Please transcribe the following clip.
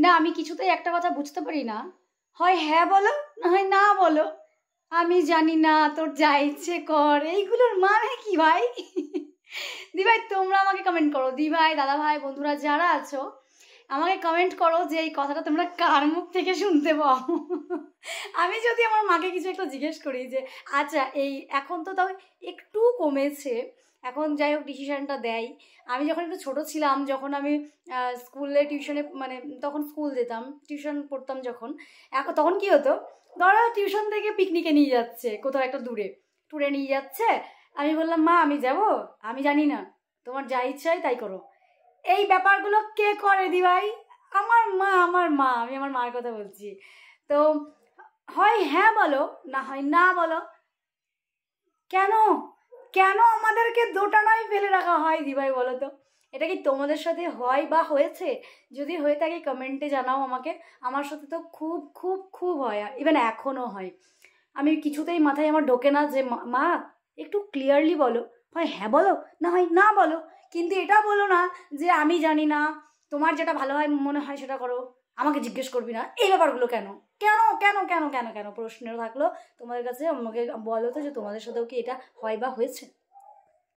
না আমি কিছুতেই একটা কথা বুঝতে পারি না, হয় হ্যাঁ বলো না হয় না বলো। আমি জানি না, তোর যা ইচ্ছে কর, এইগুলোর মানে কি ভাই? দি ভাই তোমরা আমাকে কমেন্ট করো, দি ভাই দাদা ভাই বন্ধুরা যারা আছো আমাকে কমেন্ট করো যে এই কথাটা তোমরা কার মুখ থেকে শুনতে পাও। আমি যদি আমার মাকে কিছু একটা জিজ্ঞেস করি যে আচ্ছা এই এখন তো তাও একটু কমেছে, এখন যাই হোক ডিসিশনটা দেয়। আমি যখন একটু ছোট ছিলাম, যখন আমি স্কুলে টিউশনে মানে তখন স্কুল যেতাম, টিউশন পড়তাম যখন, এখন তখন কি হতো, ধরো টিউশন থেকে পিকনিকে নিয়ে যাচ্ছে কোথাও একটা দূরে, ট্যুরে নিয়ে যাচ্ছে, আমি বললাম মা আমি যাব, আমি জানি না, তোমার যা ইচ্ছা হয় তাই করো। এই ব্যাপারগুলো কে করে দি ভাই? আমার মা, আমার মা, আমি আমার মার কথা বলছি। তো হয় হ্যাঁ বলো না হয় না বলো। কেন কেন আমাদেরকে দোটানায় ফেলে রাখা হয় দি ভাই বলো তো? এটা কি তোমাদের সাথে হয় বা হয়েছে? যদি হয়ে থাকে কমেন্টে জানাও আমাকে। আমার সাথে তো খুব খুব খুব হয়, ইভেন এখনও হয়। আমি কিছুতেই মাথায় আমার ঢোকে না যে মা একটু ক্লিয়ারলি বলো, হয় হ্যাঁ বলো না হয় না বলো, কিন্তু এটা বলো না যে আমি জানি না, তোমার যেটা ভালো হয় মনে হয় সেটা করো, আমাকে জিজ্ঞেস করবি না। এই ব্যাপারগুলো কেন কেন কেন কেন কেন কেন প্রশ্ন থাকলো তোমাদের কাছে, আমাকে বলো তো যে তোমাদের সাথেও কি এটা হয় বা হয়েছে?